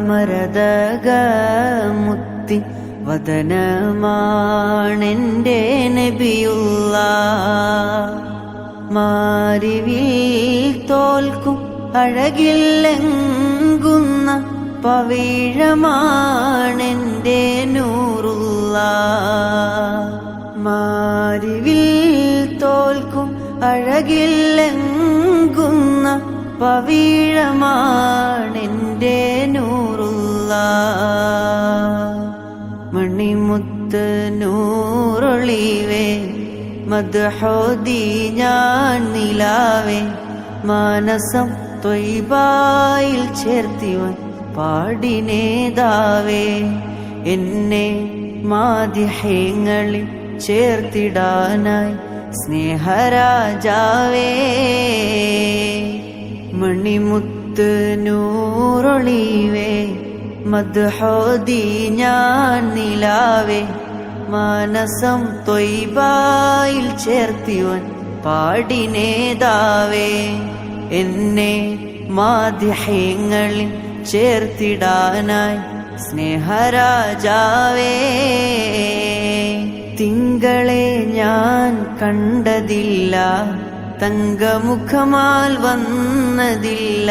മരതക മുത്തി വദനമാണെൻ്റെ നബിയുള്ള. മാരിവിൽ തോൽക്കും അഴകില്ലെങ്കുന്ന പവിഴമാണെൻ്റെ നൂറുള്ള. മാരിവിൽ തോൽക്കും അഴകില്ലെങ്കുന്ന പവിഴമാണെൻ്റെ നൂറുള്ള. മണിമുത്ത് നൂറൊളിവേ മദ്ഹോദി ഞാൻ നിലാവേ. മാനസം ത്വയ്ബായിൽ ചേർത്തിവൻ പാടിനേതാവേ. എന്നെ മാദിഹ്യങ്ങളിൽ ചേർത്തിടാനായി സ്നേഹരാജാവേ. മണിമുത്ത് നൂറൊളിവേ മദ്ഹോദി ഞാൻ നിലാവേ. മാനസം ത്വയ്ബായിൽ ചേർത്തിവൻ പാടിനേതാവേ. എന്നെ മാദിഹ്യങ്ങളിൽ ചേർത്തിടാനായി സ്നേഹരാജാവേ. തിങ്കളെ ഞാൻ കണ്ടതില്ല, തങ്കമുഖമാൽ വന്നതില്ല.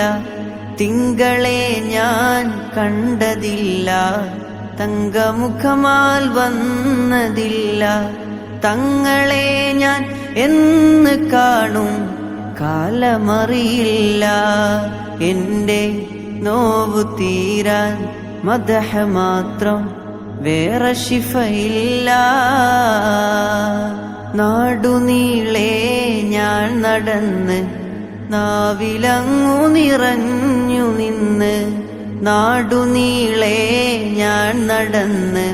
തിങ്കളെ ഞാൻ കണ്ടതില്ല, തങ്കമുഖമാൽ വന്നതില്ല. തങ്ങളെ ഞാൻ എന്ന് കാണും കാലമറിയില്ല. എൻ്റെ നോവു തീരാൻ മദ്ഹ് മാത്രം, വേറെ ശിഫയില്ല. നാടുനീളെ ഞാൻ നടന്ന് നാവിലങ്ങു നിറഞ്ഞു നിന്ന്. നാടുനീളെ ഞാൻ നടന്ന്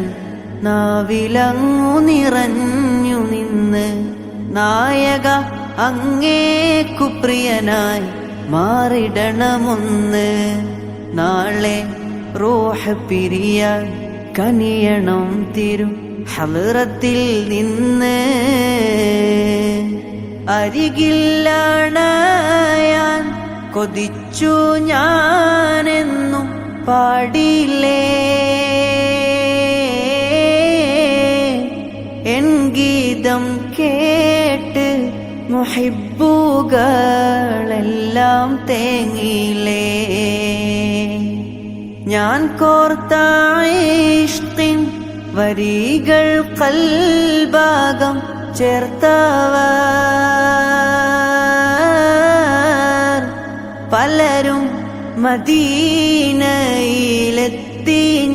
നാവിലങ്ങു നിറഞ്ഞു നിന്ന്. നായക അങ്ങേക്കു പ്രിയനായി മാറിടണമൊന്ന്. നാളെ റൂഹ് പിരിയാൻ കനിയണം തിരു ഹളറത്തിൽ നിന്ന്. അരികില്ലണയാൻ കൊതിച്ചു ഞാനെന്നും പാടില്ലേ. എൻ ഗീതം കേട്ട് മുഹിബ്ബുകളെല്ലാം തേങ്ങിലേ. ഞാൻ കോർത്ത ഇഷ്കിൻ വരികൾ ഖൽബാകം ചേർത്തവർ പലരും മദീനയിലെത്തി.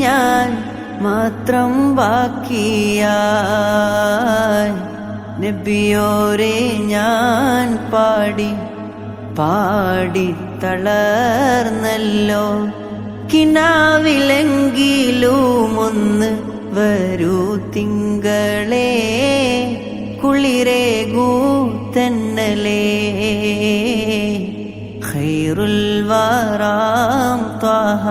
ഞാൻ മാത്രം ബാക്കിയായി. നബിയോരെ ഞാൻ പാടി പാടി തളർന്നല്ലോ. കിനാവിലെങ്കിലും ഒന്ന് വരൂ തിങ്കളേ, കുളിരേകൂ തെന്നലേ. ഖൈറുൽ വറാം ത്വാഹ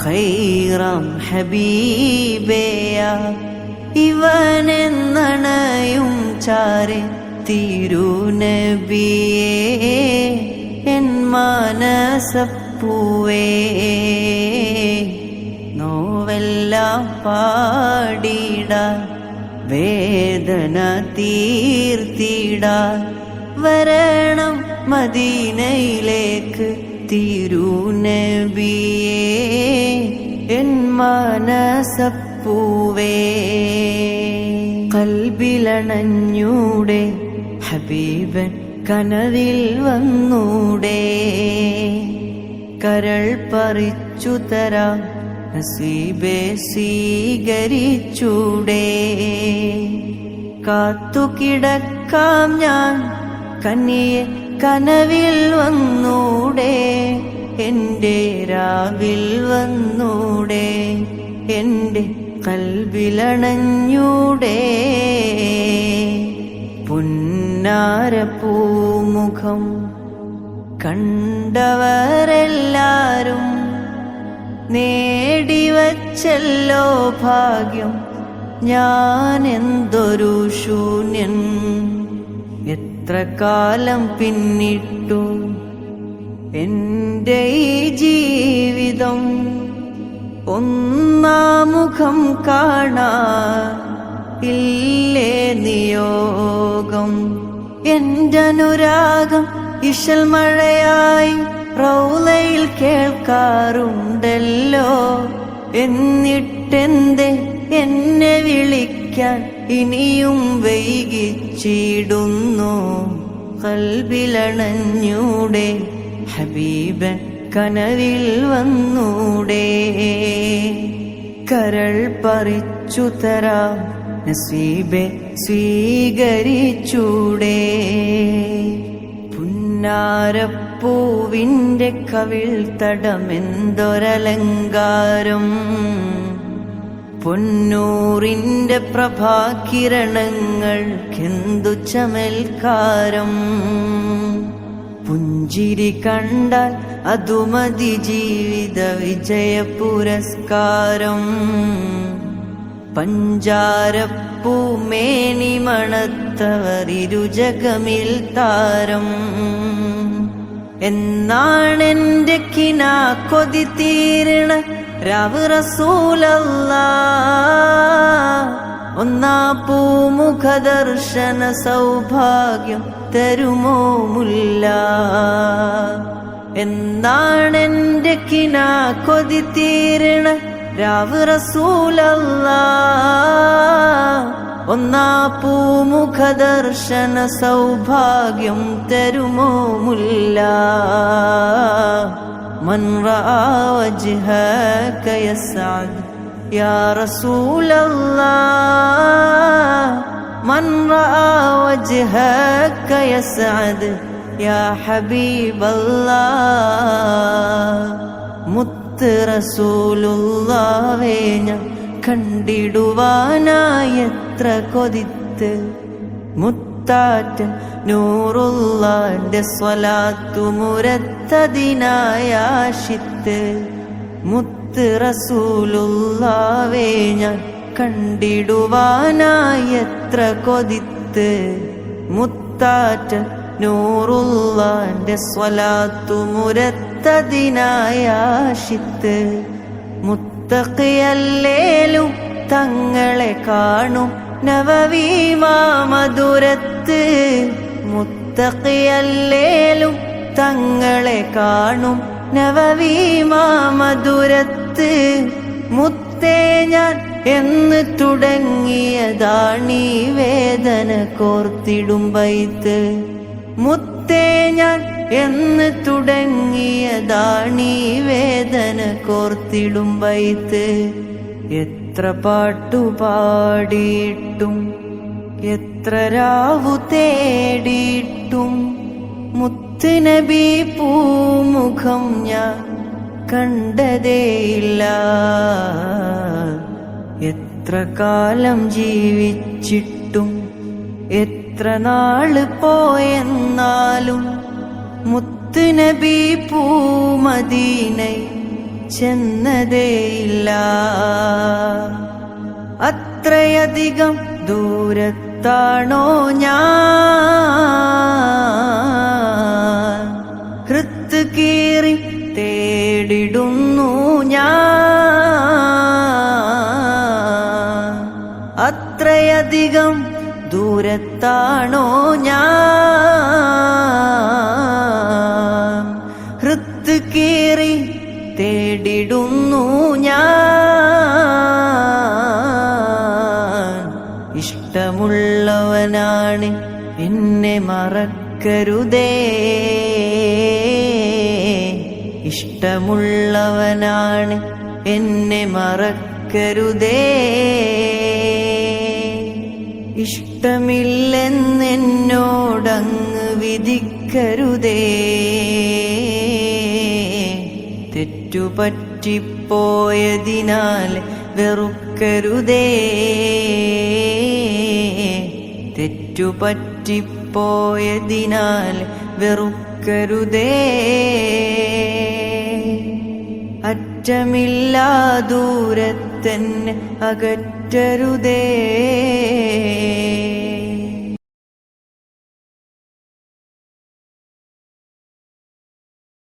ഖൈറാം ഹബീബേയ. ഇവനെന്നണയും ചാരെ തിരുനബിയേ. എൻ മാനസപ്പൂവേ നോവെല്ലാം പാടിടാൻ വേദന തീർത്തിടാൻ വരണം മദീനയിലേക്ക് തിരുനബിയേ. എൻ മാനസപ്പൂവേ കൽബിലണഞ്ഞൂടെ ഹബീബൻ കനവിൽ വന്നൂടെ. കരൾ പറിച്ചു തരാം നസീബെ സ്വീകരിച്ചൂടെ. കാത്തുകിടക്കാം ഞാൻ കന്നിയെ കനവിൽ വന്നൂടെ. എൻ്റെ രാവിൽ വന്നൂടെ. എൻ്റെ കൽബിലണഞ്ഞൂടെ. പുന്നാരപ്പൂമുഖം കണ്ടവരെല്ലാരും നേടിവച്ചല്ലോ ഭാഗ്യം. ഞാൻ എന്തൊരു ശൂന്യൻ. എത്ര കാലം പിന്നിട്ടു എൻ്റെ ഈ ജീവിതം. ഒന്നാമുഖം കാണാൻ ഇല്ലേ നിയോഗം. എന്റെ അനുരാഗം ഇശൽ മഴയായി റൗളയിൽ കേൾക്കാറുണ്ടല്ലോ. എന്നിട്ടെന്തേ എന്നെ വിളിക്കാൻ ഇനിയും വൈകിച്ചിടുന്നു? ഖൽബിലണഞ്ഞൂടെ ഹബീബൻ കനവിൽ വന്നൂടെ. കരൾ പറിച്ചു തരാം നസീബെ സ്വീകരിച്ചൂടെ. പുന്നാരപ്പൂവിന്റെ കവിൾ തടമെന്തൊരലങ്കാരം. പൊന്നൂറിന്റെ പ്രഭാകിരണങ്ങൾക്കെന്തു ചമൽക്കാരം. പുഞ്ചിരി കണ്ടാൽ അതുമതി ജീവിത വിജയ പുരസ്കാരം. പഞ്ചാരപ്പൂമേനി മണത്തവർ ഇരുജഗമിൽ താരം. എന്നാണെന്റെ കിനാ കൊതി തീരണ രാവ് റസൂലല്ലാഹ്. ഒന്നാ പൂമുഖ ദർശന സൗഭാഗ്യം തരുമോ മുല്ല? എന്നാണെന്റെ കിനാ കൊതി തീരണ രാവ് റസൂലല്ലാഹ്. ഒന്നാ പൂമുഖ ദർശന സൗഭാഗ്യം തരുമോ മുല്ല? മൻ റആ വജ്ഹക യസ്അദ് യാ റസൂലല്ലാഹ്. മൻ റആ വജ്ഹക യസ്അദ് യാ ഹബീബല്ലാഹ്. മുത്ത് റസൂലുള്ളാഹേ ഞാൻ കണ്ടിടുവാനായി എത്ര കൊതിത്ത്. മുത്താറ്റ നൂറുള്ളാന്റെ സ്വലാത്തു മുരത്തതിനായാശിത്ത്. മുത്ത് റസൂലുള്ളാഹേ ഞാൻ കണ്ടിടുവാനായി എത്ര കൊതിത്ത്. മുത്താറ്റ നൂറുള്ളാന്റെ സ്വലാത്തു മുരത്തതിനായാശിത്ത്. മുത്തഖിയല്ലേലും തങ്ങളെ കാണും നവവി മാമധുരത്ത്. മുത്തഖിയല്ലേലും തങ്ങളെ കാണും നവവി മാമധുരത്ത്. മുത്തേ ഞാൻ എന്ന് തുടങ്ങിയതാണീ വേദന കോർത്തിടും ബൈത്ത്. മുത്തേ ഞാൻ എന്ന് തുടങ്ങിയതാണീ വേദന കോർത്തിടും ബൈത്ത്. എത്ര പാട്ടുപാടിയിട്ടും എത്ര രാവു തേടിയിട്ടും മുത്ത് നബി പൂമുഖം ഞാൻ കണ്ടതേയില്ല. എത്ര കാലം ജീവിച്ചിട്ടും എത്ര നാള് പോയെന്നാലും മുത്ത് നബി പൂമദീനൈ ചെന്നതേയില്ല. അത്രയധികം ദൂരത്താണോ ഞാൻ? ഹൃത്ത് കീറി തേടിടുന്നു ഞാൻ. അത്രയധികം ദൂരത്താണോ ഞാൻ? ഹൃത്ത് കീറി തേടിടുന്നു ഞാൻ. ഇഷ്ടമുള്ളവനാണ് എന്നെ മറക്കരുതേ. ഇഷ്ടമുള്ളവനാണ് എന്നെ മറക്കരുതേ. ഇഷ്ടമില്ലെന്നെന്നോടങ്ങ് വിധിക്കരുതേ. തെറ്റുപറ്റിപ്പോയതിനാൽ വെറുക്കരുതേ. തെറ്റുപറ്റിപ്പോയതിനാൽ വെറുക്കരുതേ. അറ്റമില്ലാ ദൂരത്തന്നെ അകറ്റരുതേ.